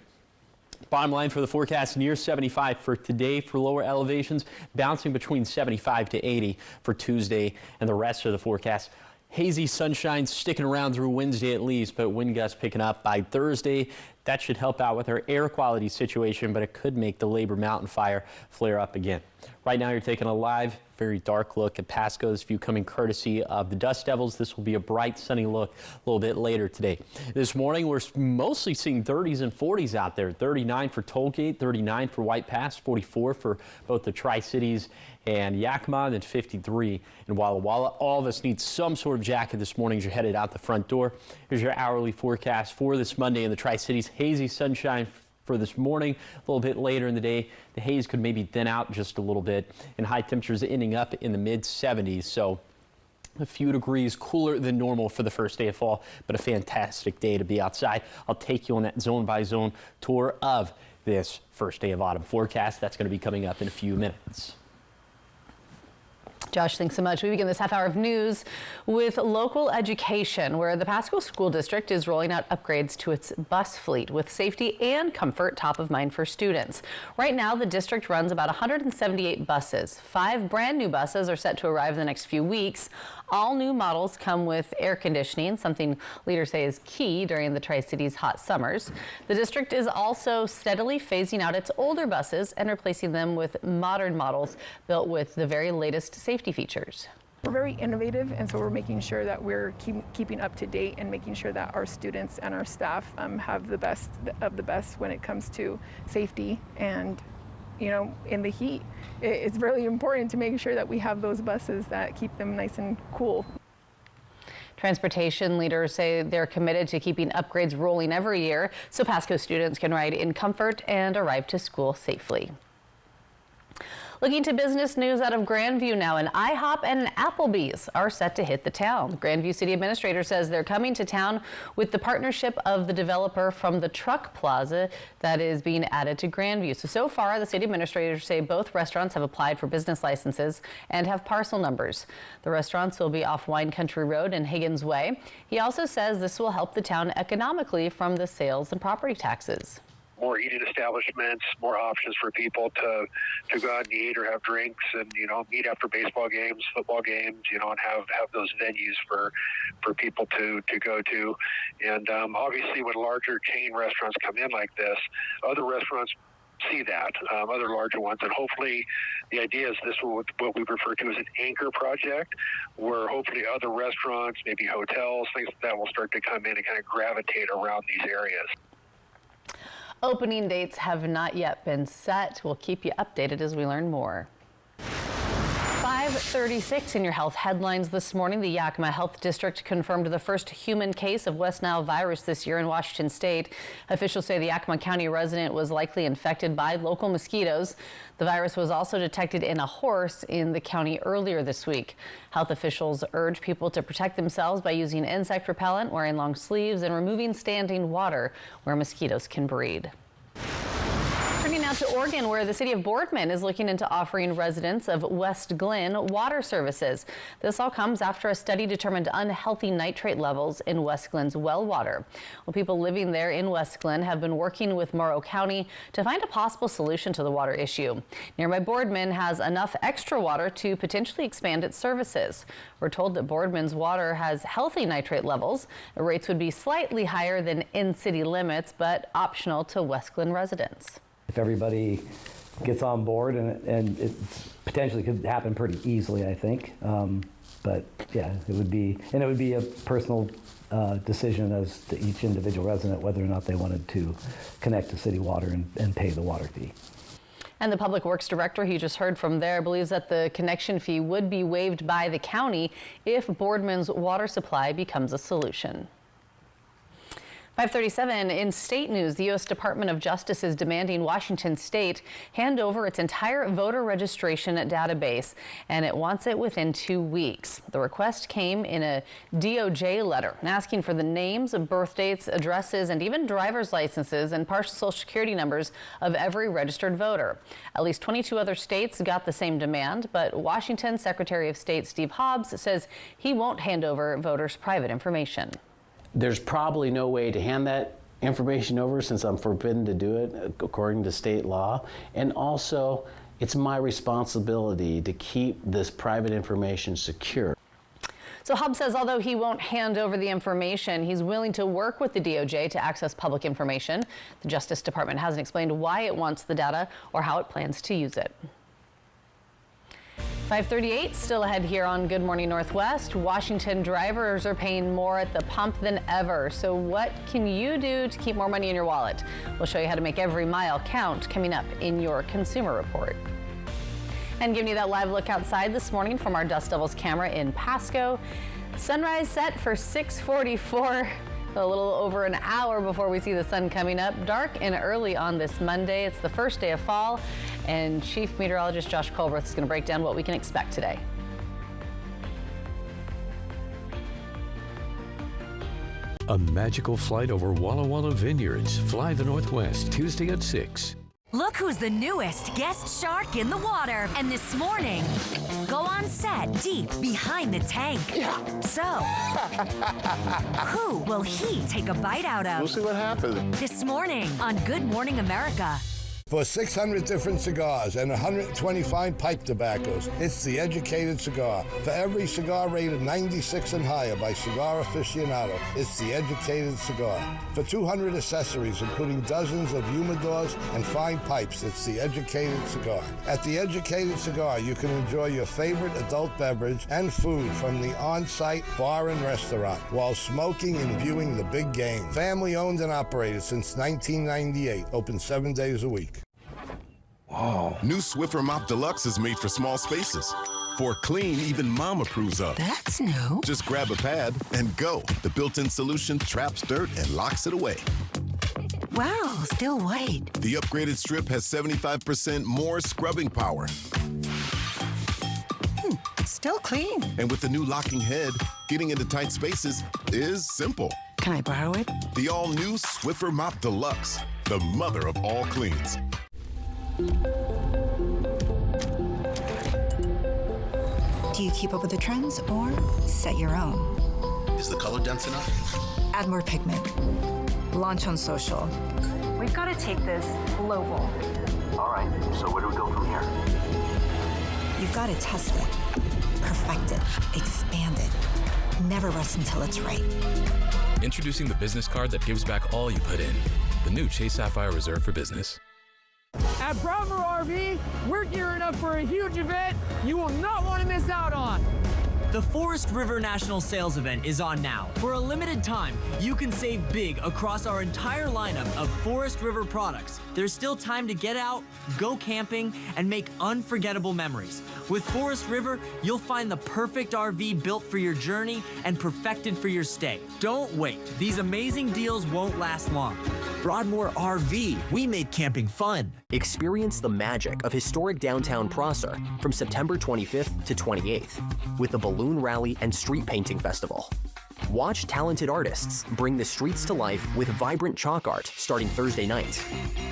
Bottom line for the forecast, near 75 for today for lower elevations, bouncing between 75 to 80 for Tuesday, and the rest of the forecast. Hazy sunshine sticking around through Wednesday at least, but wind gusts picking up by Thursday. That should help out with our air quality situation, but it could make the Labor Mountain fire flare up again. Right now, you're taking a live, very dark look at Pasco's view coming courtesy of the Dust Devils. This will be a bright, sunny look a little bit later today. This morning, we're mostly seeing 30s and 40s out there. 39 for Tollgate, 39 for White Pass, 44 for both the Tri-Cities and Yakima, and 53 in Walla Walla. All of us need some sort of jacket this morning as you're headed out the front door. Here's your hourly forecast for this Monday in the Tri-Cities. Hazy sunshine for this morning. A little bit later in the day, the haze could maybe thin out just a little bit, and high temperatures ending up in the mid-70s. So a few degrees cooler than normal for the first day of fall, but a fantastic day to be outside. I'll take you on that zone-by-zone tour of this first day of autumn forecast. That's going to be coming up in a few minutes. Josh, thanks so much. We begin this half hour of news with local education, where the Pasco School District is rolling out upgrades to its bus fleet with safety and comfort top of mind for students. Right now, the district runs about 178 buses. 5 brand new buses are set to arrive in the next few weeks. All new models come with air conditioning, something leaders say is key during the Tri-Cities hot summers. The district is also steadily phasing out its older buses and replacing them with modern models built with the very latest safety features. We're very innovative, and so we're making sure that we're keeping up to date and making sure that our students and our staff have the best of the best when it comes to safety. And in the heat, it's really important to make sure that we have those buses that keep them nice and cool. Transportation leaders say they're committed to keeping upgrades rolling every year so Pasco students can ride in comfort and arrive to school safely. Looking to business news out of Grandview now, an IHOP and an Applebee's are set to hit the town. Grandview City Administrator says they're coming to town with the partnership of the developer from the Truck Plaza that is being added to Grandview. So far, the city administrators say both restaurants have applied for business licenses and have parcel numbers. The restaurants will be off Wine Country Road and Higgins Way. He also says this will help the town economically from the sales and property taxes. More eating establishments, more options for people to go out and eat or have drinks and, meet after baseball games, football games, and have those venues for people to go to. And obviously when larger chain restaurants come in like this, other restaurants see that, other larger ones, and hopefully the idea is this will what we refer to as an anchor project, where hopefully other restaurants, maybe hotels, things like that will start to come in and kind of gravitate around these areas. Opening dates have not yet been set. We'll keep you updated as we learn more. 5:36 in your health headlines this morning. The Yakima Health District confirmed the first human case of West Nile virus this year in Washington State. Officials say the Yakima County resident was likely infected by local mosquitoes. The virus was also detected in a horse in the county earlier this week. Health officials urge people to protect themselves by using insect repellent, wearing long sleeves, and removing standing water where mosquitoes can breed. Turning now to Oregon, where the city of Boardman is looking into offering residents of West Glen water services. This all comes after a study determined unhealthy nitrate levels in West Glen's well water. Well, people living there in West Glen have been working with Morrow County to find a possible solution to the water issue. Nearby Boardman has enough extra water to potentially expand its services. We're told that Boardman's water has healthy nitrate levels. The rates would be slightly higher than in city limits, but optional to West Glen residents. If everybody gets on board, and it potentially could happen pretty easily, I think. But yeah, it would be a personal decision as to each individual resident whether or not they wanted to connect to city water and pay the water fee. And the Public Works Director, who you just heard from there, believes that the connection fee would be waived by the county if Boardman's water supply becomes a solution. 5:37 in state news, the U.S. Department of Justice is demanding Washington State hand over its entire voter registration database, and it wants it within 2 weeks. The request came in a DOJ letter asking for the names, birth dates, addresses, and even driver's licenses and partial Social Security numbers of every registered voter. At least 22 other states got the same demand, but Washington Secretary of State Steve Hobbs says he won't hand over voters' private information. There's probably no way to hand that information over since I'm forbidden to do it according to state law. And also, it's my responsibility to keep this private information secure. So Hobbs says although he won't hand over the information, he's willing to work with the DOJ to access public information. The Justice Department hasn't explained why it wants the data or how it plans to use it. 5:38 still ahead here on Good Morning Northwest. Washington drivers are paying more at the pump than ever. So what can you do to keep more money in your wallet? We'll show you how to make every mile count coming up in your Consumer Report. And giving you that live look outside this morning from our Dust Devils camera in Pasco. Sunrise set for 6:44. A little over an hour before we see the sun coming up. Dark and early on this Monday. It's the first day of fall, and Chief Meteorologist Josh Colbreth is going to break down what we can expect today. A magical flight over Walla Walla Vineyards. Fly the Northwest, Tuesday at 6. Look who's the newest guest shark in the water. And this morning, go on set deep behind the tank. So, who will he take a bite out of? We'll see what happens. This morning on Good Morning America. For 600 different cigars and 125 pipe tobaccos, it's The Educated Cigar. For every cigar rated 96 and higher by Cigar Aficionado, it's The Educated Cigar. For 200 accessories, including dozens of humidors and fine pipes, it's The Educated Cigar. At The Educated Cigar, you can enjoy your favorite adult beverage and food from the on-site bar and restaurant while smoking and viewing the big game. Family owned and operated since 1998, open 7 days a week. Wow. New Swiffer Mop Deluxe is made for small spaces. For clean, even Mom approves of. That's new. Just grab a pad and go. The built-in solution traps dirt and locks it away. Wow, still white. The upgraded strip has 75% more scrubbing power. Still clean. And with the new locking head, getting into tight spaces is simple. Can I borrow it? The all-new Swiffer Mop Deluxe, the mother of all cleans. Do you keep up with the trends or set your own? Is the color dense enough? Add more pigment. Launch on social. We've got to take this global. All right, so where do we go from here? You've got to test it, perfect it, expand it. Never rest until it's right. Introducing the business card that gives back all you put in. The new Chase Sapphire Reserve for Business. At Bravo RV, we're gearing up for a huge event you will not want to miss out on. The Forest River National Sales Event is on now. For a limited time, you can save big across our entire lineup of Forest River products. There's still time to get out, go camping, and make unforgettable memories. With Forest River, you'll find the perfect RV built for your journey and perfected for your stay. Don't wait. These amazing deals won't last long. Broadmoor RV, we made camping fun. Experience the magic of historic downtown Prosser from September 25th to 28th with the Balloon Rally and Street Painting Festival. Watch talented artists bring the streets to life with vibrant chalk art starting Thursday night.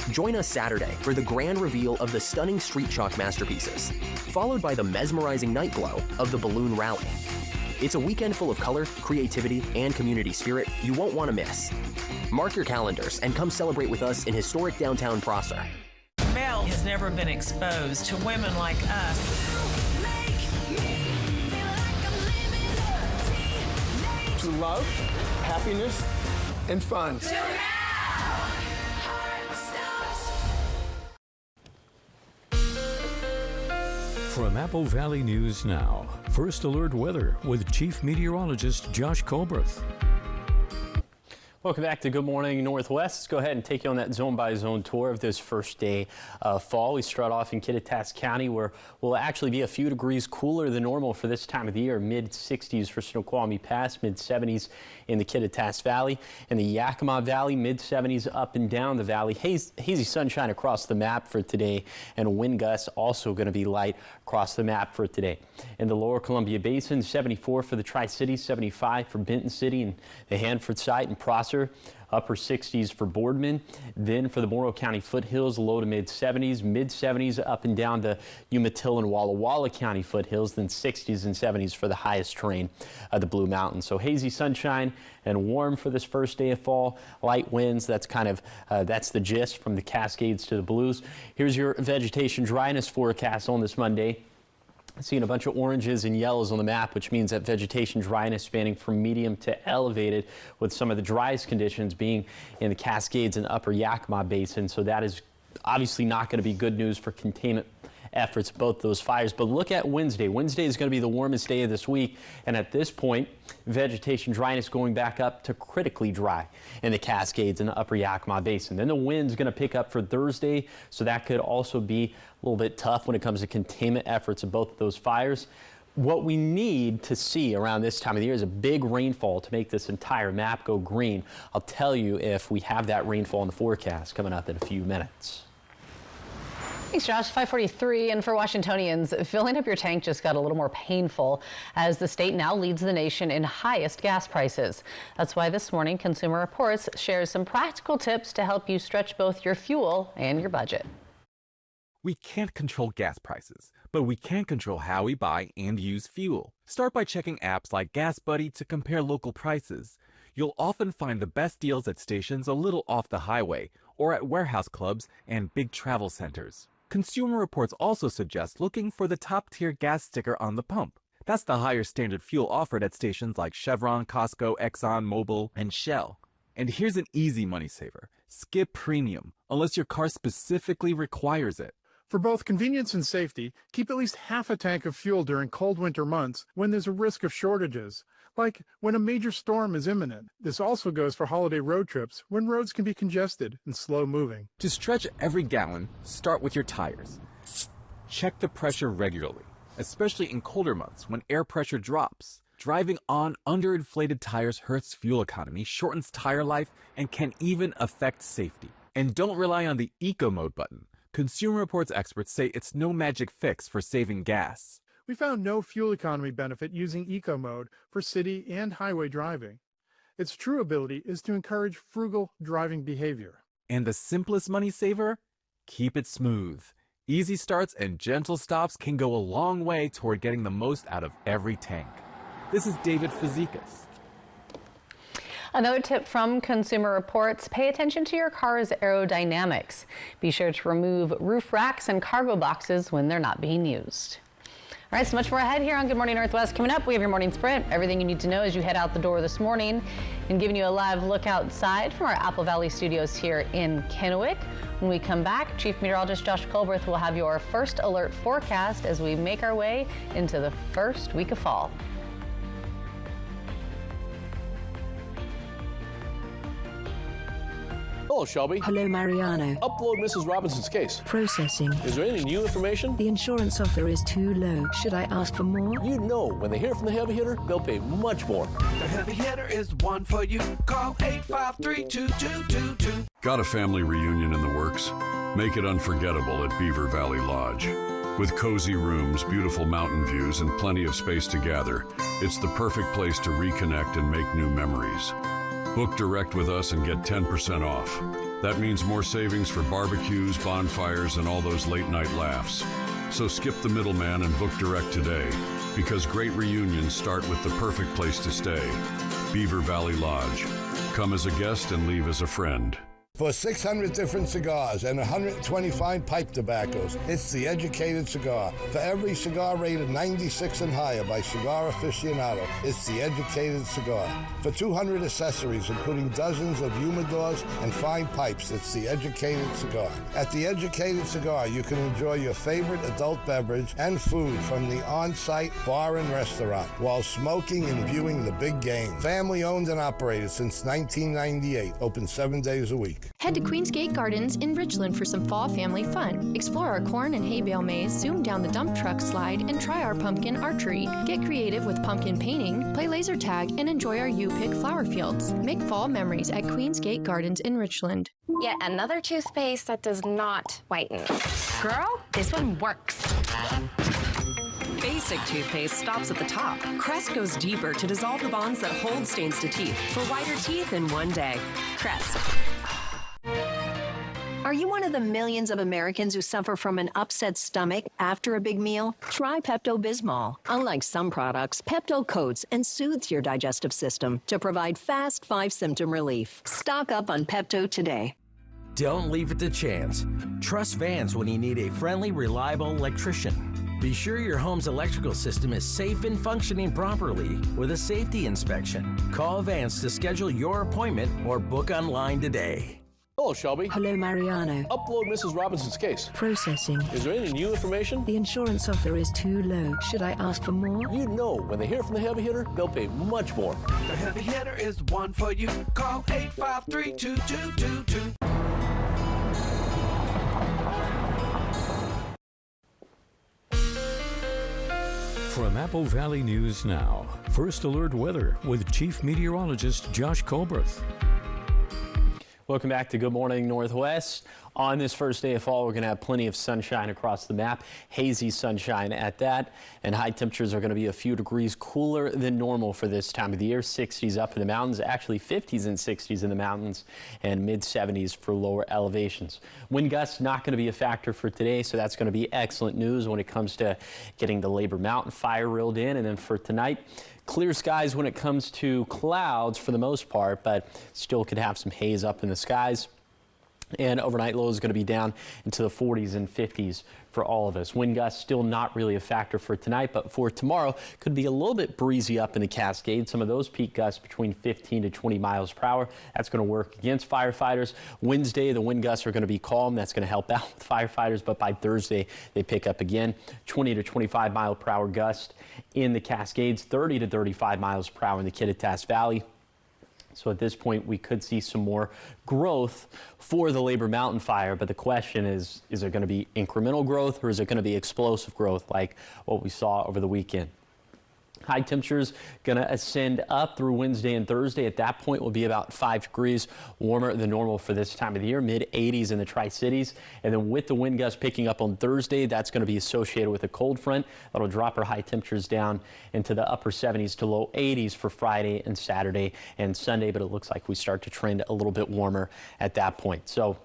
Join us Saturday for the grand reveal of the stunning street chalk masterpieces, followed by the mesmerizing night glow of the Balloon Rally. It's a weekend full of color, creativity, and community spirit you won't want to miss. Mark your calendars and come celebrate with us in historic downtown Prosser. Mel has never been exposed to women like us. To love, happiness, and fun. From Apple Valley News Now, First Alert Weather with Chief Meteorologist Josh Colbreth. Welcome back to Good Morning Northwest. Let's go ahead and take you on that zone-by-zone tour of this first day of fall. We start off in Kittitas County, where we'll actually be a few degrees cooler than normal for this time of the year. Mid-60s for Snoqualmie Pass, mid-70s in the Kittitas Valley. In the Yakima Valley, mid-70s up and down the valley. Hazy sunshine across the map for today, and wind gusts also going to be light across the map for today. In the Lower Columbia Basin, 74 for the Tri-Cities, 75 for Benton City and the Hanford site and Prosser. Upper 60s for Boardman. Then for the Morrow County foothills, low to mid-70s up and down to Umatilla and Walla Walla County foothills, then 60s and 70s for the highest terrain of the Blue Mountains. So hazy sunshine and warm for this first day of fall. Light winds, that's the gist from the Cascades to the Blues. Here's your vegetation dryness forecast on this Monday. Seeing a bunch of oranges and yellows on the map, which means that vegetation dryness spanning from medium to elevated, with some of the driest conditions being in the Cascades and Upper Yakima Basin. So that is obviously not going to be good news for containment efforts, both those fires. But look at Wednesday. Wednesday is going to be the warmest day of this week. And at this point, vegetation dryness going back up to critically dry in the Cascades and the Upper Yakima Basin. Then the wind's going to pick up for Thursday. So that could also be a little bit tough when it comes to containment efforts of both of those fires. What we need to see around this time of the year is a big rainfall to make this entire map go green. I'll tell you if we have that rainfall in the forecast coming up in a few minutes. Thanks, Josh. 5:43, and for Washingtonians, filling up your tank just got a little more painful as the state now leads the nation in highest gas prices. That's why this morning, Consumer Reports shares some practical tips to help you stretch both your fuel and your budget. We can't control gas prices, but we can control how we buy and use fuel. Start by checking apps like GasBuddy to compare local prices. You'll often find the best deals at stations a little off the highway or at warehouse clubs and big travel centers. Consumer Reports also suggests looking for the top-tier gas sticker on the pump. That's the higher standard fuel offered at stations like Chevron, Costco, Exxon, Mobil, and Shell. And here's an easy money saver. Skip premium, unless your car specifically requires it. For both convenience and safety, keep at least half a tank of fuel during cold winter months when there's a risk of shortages, like when a major storm is imminent. This also goes for holiday road trips when roads can be congested and slow moving. To stretch every gallon, start with your tires. Check the pressure regularly, especially in colder months when air pressure drops. Driving on underinflated tires hurts fuel economy, shortens tire life, and can even affect safety. And don't rely on the Eco Mode button. Consumer Reports experts say it's no magic fix for saving gas. We found no fuel economy benefit using Eco Mode for city and highway driving. Its true ability is to encourage frugal driving behavior. And the simplest money saver? Keep it smooth. Easy starts and gentle stops can go a long way toward getting the most out of every tank. This is David Fazekas. Another tip from Consumer Reports, pay attention to your car's aerodynamics. Be sure to remove roof racks and cargo boxes when they're not being used. All right, so much more ahead here on Good Morning Northwest. Coming up, we have your morning sprint. Everything you need to know as you head out the door this morning, and giving you a live look outside from our Apple Valley studios here in Kennewick. When we come back, Chief Meteorologist Josh Colberth will have your first alert forecast as we make our way into the first week of fall. Hello, Shelby. Hello, Mariano. Upload Mrs. Robinson's case. Processing. Is there any new information? The insurance offer is too low. Should I ask for more? You know, when they hear from the heavy hitter, they'll pay much more. The heavy hitter is the one for you. Call 853-2222. Got a family reunion in the works? Make it unforgettable at Beaver Valley Lodge. With cozy rooms, beautiful mountain views, and plenty of space to gather, it's the perfect place to reconnect and make new memories. Book direct with us and get 10% off. That means more savings for barbecues, bonfires, and all those late night laughs. So skip the middleman and book direct today, because great reunions start with the perfect place to stay. Beaver Valley Lodge. Come as a guest and leave as a friend. For 600 different cigars and 125 pipe tobaccos, it's The Educated Cigar. For every cigar rated 96 and higher by Cigar Aficionado, it's The Educated Cigar. For 200 accessories, including dozens of humidors and fine pipes, it's The Educated Cigar. At The Educated Cigar, you can enjoy your favorite adult beverage and food from the on-site bar and restaurant while smoking and viewing the big game. Family owned and operated since 1998, open 7 days a week. Head to Queensgate Gardens in Richland for some fall family fun. Explore our corn and hay bale maze, zoom down the dump truck slide, and try our pumpkin archery. Get creative with pumpkin painting, play laser tag, and enjoy our U-Pick flower fields. Make fall memories at Queensgate Gardens in Richland. Yet another toothpaste that does not whiten. Girl, this one works. Basic toothpaste stops at the top. Crest goes deeper to dissolve the bonds that hold stains to teeth for whiter teeth in one day. Crest. Are you one of the millions of Americans who suffer from an upset stomach after a big meal? Try Pepto-Bismol. Unlike some products, Pepto coats and soothes your digestive system to provide fast 5-symptom relief. Stock up on Pepto today. Don't leave it to chance. Trust Vance when you need a friendly, reliable electrician. Be sure your home's electrical system is safe and functioning properly with a safety inspection. Call Vance to schedule your appointment or book online today. Hello, Shelby. Hello, Mariano. Upload Mrs. Robinson's case. Processing. Is there any new information? The insurance offer is too low. Should I ask for more? You know, when they hear from the heavy hitter, they'll pay much more. The heavy hitter is the one for you. Call 853-2222. From Apple Valley News Now, First Alert Weather with Chief Meteorologist Josh Colberth. Welcome back to Good Morning Northwest. On this first day of fall, we're going to have plenty of sunshine across the map, hazy sunshine at that, and high temperatures are going to be a few degrees cooler than normal for this time of the year. 60s up in the mountains, actually 50s and 60s in the mountains, and mid-70s for lower elevations. Wind gusts not going to be a factor for today, so that's going to be excellent news when it comes to getting the Labor Mountain fire reeled in. And then for tonight, clear skies when it comes to clouds for the most part, but still could have some haze up in the skies. And overnight low is going to be down into the 40s and 50s for all of us. Wind gusts still not really a factor for tonight, but for tomorrow could be a little bit breezy up in the Cascades. Some of those peak gusts between 15 to 20 miles per hour. That's going to work against firefighters. Wednesday, the wind gusts are going to be calm. That's going to help out with firefighters, but by Thursday, they pick up again. 20 to 25 mile per hour gust in the Cascades, 30 to 35 miles per hour in the Kittitas Valley. So at this point, we could see some more growth for the Labor Mountain fire. But the question is it going to be incremental growth or is it going to be explosive growth like what we saw over the weekend? High temperatures going to ascend up through Wednesday and Thursday. At that point will be about 5 degrees warmer than normal for this time of the year, mid 80s in the Tri-Cities. And then with the wind gusts picking up on Thursday, that's going to be associated with a cold front. That'll drop our high temperatures down into the upper 70s to low 80s for Friday and Saturday and Sunday. But it looks like we start to trend a little bit warmer at that point. So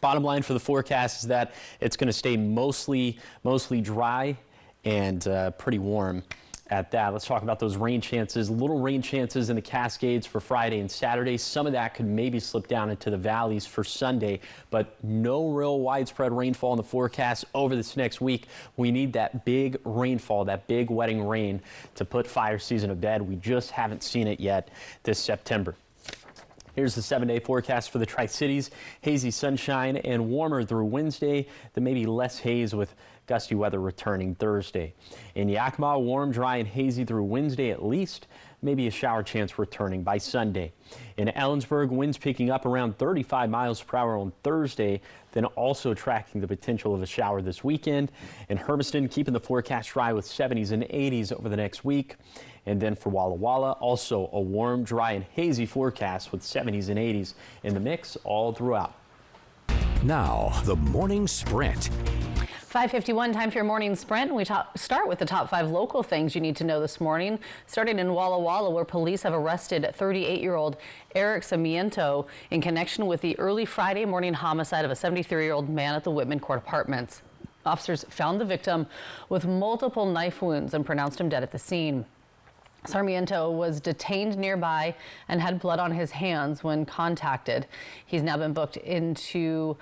bottom line for the forecast is that it's going to stay mostly dry and pretty warm at that. Let's talk about those rain chances. Little rain chances in the Cascades for Friday and Saturday. Some of that could maybe slip down into the valleys for Sunday, but no real widespread rainfall in the forecast over this next week. We need that big rainfall, that big wetting rain to put fire season to bed. We just haven't seen it yet this September. Here's the 7-day forecast for the Tri-Cities. Hazy sunshine and warmer through Wednesday. Then maybe less haze with gusty weather returning Thursday. In Yakima, warm, dry, and hazy through Wednesday at least. Maybe a shower chance returning by Sunday. In Ellensburg, winds picking up around 35 miles per hour on Thursday, then also tracking the potential of a shower this weekend. In Hermiston, keeping the forecast dry with 70s and 80s over the next week. And then for Walla Walla, also a warm, dry, and hazy forecast with 70s and 80s in the mix all throughout. Now, the morning sprint. 5:51, time for your morning sprint. We start with the top 5 local things you need to know this morning. Starting in Walla Walla, where police have arrested 38-year-old Eric Sarmiento in connection with the early Friday morning homicide of a 73-year-old man at the Whitman Court Apartments. Officers found the victim with multiple knife wounds and pronounced him dead at the scene. Sarmiento was detained nearby and had blood on his hands when contacted. He's now been booked into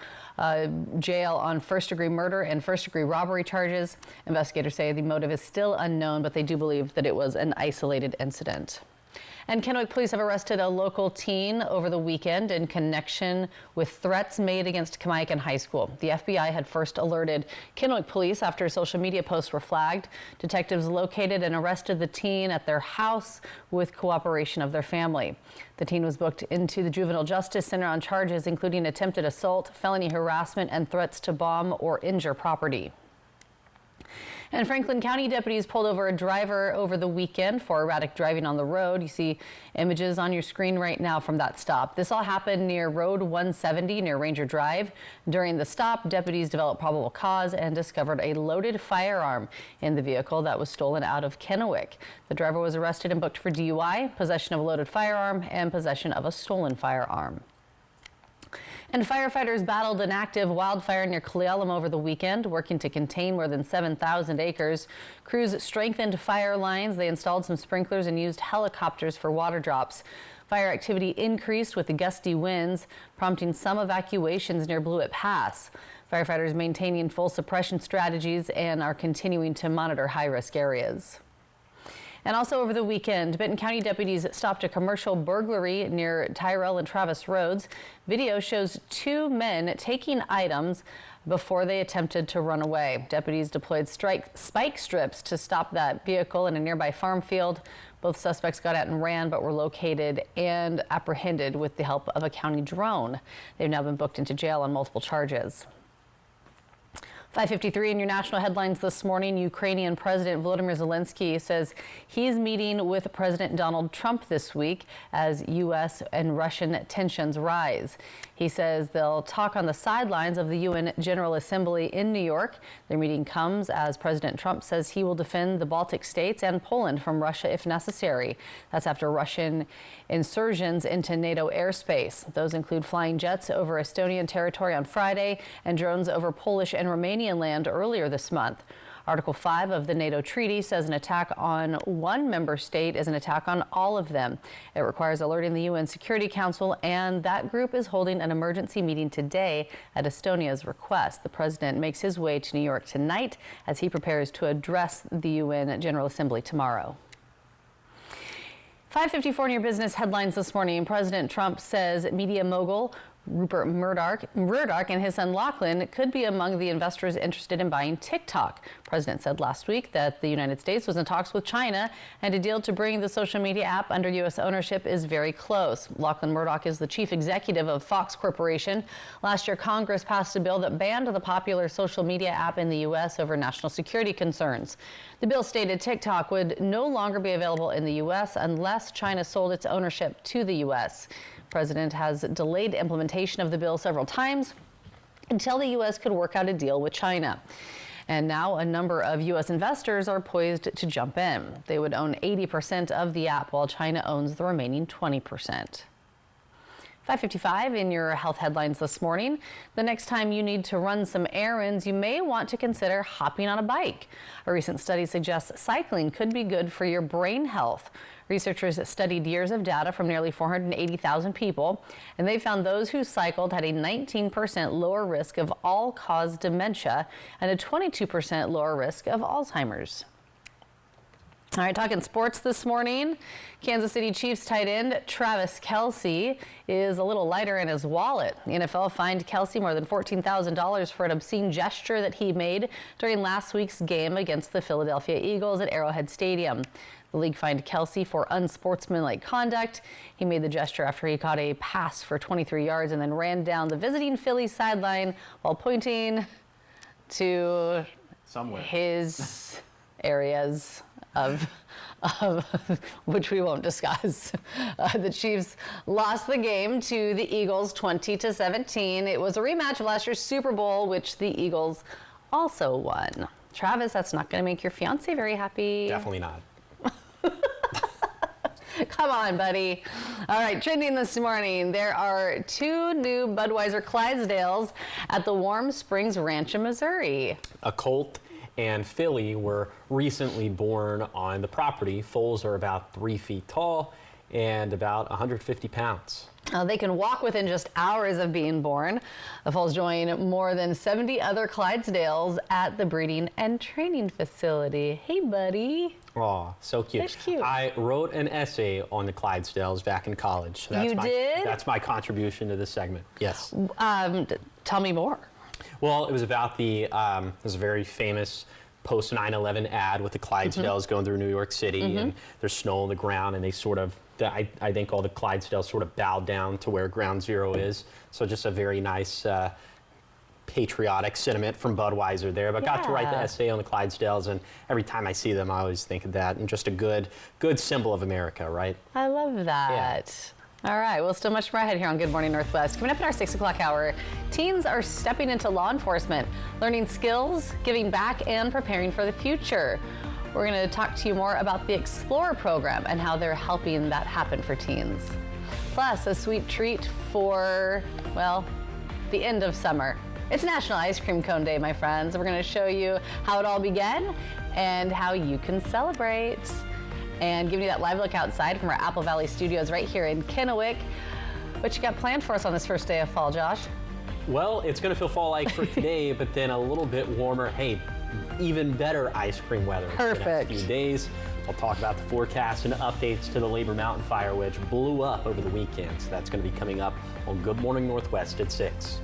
jail on first-degree murder and first-degree robbery charges. Investigators say the motive is still unknown, but they do believe that it was an isolated incident. And Kennewick police have arrested a local teen over the weekend in connection with threats made against Kamiakin High School. The FBI had first alerted Kennewick police after social media posts were flagged. Detectives located and arrested the teen at their house with cooperation of their family. The teen was booked into the Juvenile Justice Center on charges including attempted assault, felony harassment, and threats to bomb or injure property. And Franklin County deputies pulled over a driver over the weekend for erratic driving on the road. You see images on your screen right now from that stop. This all happened near Road 170 near Ranger Drive. During the stop, deputies developed probable cause and discovered a loaded firearm in the vehicle that was stolen out of Kennewick. The driver was arrested and booked for DUI, possession of a loaded firearm, and possession of a stolen firearm. And firefighters battled an active wildfire near Cle Elum over the weekend, working to contain more than 7,000 acres. Crews strengthened fire lines. They installed some sprinklers and used helicopters for water drops. Fire activity increased with the gusty winds, prompting some evacuations near Blewett Pass. Firefighters maintaining full suppression strategies and are continuing to monitor high-risk areas. And also over the weekend, Benton County deputies stopped a commercial burglary near Tyrell and Travis Roads. Video shows 2 men taking items before they attempted to run away. Deputies deployed spike strips to stop that vehicle in a nearby farm field. Both suspects got out and ran, but were located and apprehended with the help of a county drone. They've now been booked into jail on multiple charges. 5:53 in your national headlines this morning. Ukrainian President Volodymyr Zelensky says he's meeting with President Donald Trump this week as U.S. and Russian tensions rise. He says they'll talk on the sidelines of the UN General Assembly in New York. Their meeting comes as President Trump says he will defend the Baltic states and Poland from Russia if necessary. That's after Russian incursions into NATO airspace. Those include flying jets over Estonian territory on Friday and drones over Polish and Romanian land earlier this month. Article 5 of the NATO treaty says an attack on one member state is an attack on all of them. It requires alerting the UN Security Council, and that group is holding an emergency meeting today at Estonia's request. The president makes his way to New York tonight as he prepares to address the UN General Assembly tomorrow. 5:54 in your business headlines this morning. President Trump says media mogul Rupert Murdoch and his son Lachlan could be among the investors interested in buying TikTok. The president said last week that the United States was in talks with China, and a deal to bring the social media app under U.S. ownership is very close. Lachlan Murdoch is the chief executive of Fox Corporation. Last year, Congress passed a bill that banned the popular social media app in the U.S. over national security concerns. The bill stated TikTok would no longer be available in the U.S. unless China sold its ownership to the U.S. The president has delayed implementation of the bill several times until the U.S. could work out a deal with China. And now a number of U.S. investors are poised to jump in. They would own 80% of the app, while China owns the remaining 20%. 5:55 in your health headlines this morning. The next time you need to run some errands, you may want to consider hopping on a bike. A recent study suggests cycling could be good for your brain health. Researchers studied years of data from nearly 480,000 people, and they found those who cycled had a 19% lower risk of all-cause dementia and a 22% lower risk of Alzheimer's. All right, talking sports this morning. Kansas City Chiefs tight end Travis Kelce is a little lighter in his wallet. The NFL fined Kelce more than $14,000 for an obscene gesture that he made during last week's game against the Philadelphia Eagles at Arrowhead Stadium. The league fined Kelce for unsportsmanlike conduct. He made the gesture after he caught a pass for 23 yards and then ran down the visiting Phillies sideline while pointing to somewhere his areas of which we won't discuss. The Chiefs lost the game to the Eagles 20-17. It was a rematch of last year's Super Bowl, which the Eagles also won. Travis, that's not going to make your fiance very happy. Definitely not. Come on, buddy. All right, trending this morning, there are 2 new Budweiser Clydesdales at the Warm Springs Ranch in Missouri. A colt and filly were recently born on the property. Foals are about 3 feet tall and about 150 pounds. They can walk within just hours of being born. The foals join more than 70 other Clydesdales at the breeding and training facility. Hey, buddy. Aw, so cute. That's cute. I wrote an essay on the Clydesdales back in college. So You did? That's my contribution to this segment. Yes. Tell me more. Well, it was about there's a very famous post 9/11 ad with the Clydesdales going through New York City, and there's snow on the ground, and they sort of, I think all the Clydesdales sort of bowed down to where Ground Zero is. So just a very nice patriotic sentiment from Budweiser there. But got to write the essay on the Clydesdales, and every time I see them, I always think of that, and just a good symbol of America, right? I love that. Yeah. All right, well, still much more ahead here on Good Morning Northwest. Coming up in our 6 o'clock hour, teens are stepping into law enforcement, learning skills, giving back, and preparing for the future. We're going to talk to you more about the Explorer program and how they're helping that happen for teens. Plus, a sweet treat for, well, the end of summer. It's National Ice Cream Cone Day, my friends. We're going to show you how it all began and how you can celebrate. And giving you that live look outside from our Apple Valley studios right here in Kennewick. What you got planned for us on this first day of fall, Josh? Well, it's going to feel fall-like for today, but then a little bit warmer. Hey, even better ice cream weather for the next few days. We'll talk about the forecast and updates to the Labor Mountain fire, which blew up over the weekend. So that's going to be coming up on Good Morning Northwest at 6.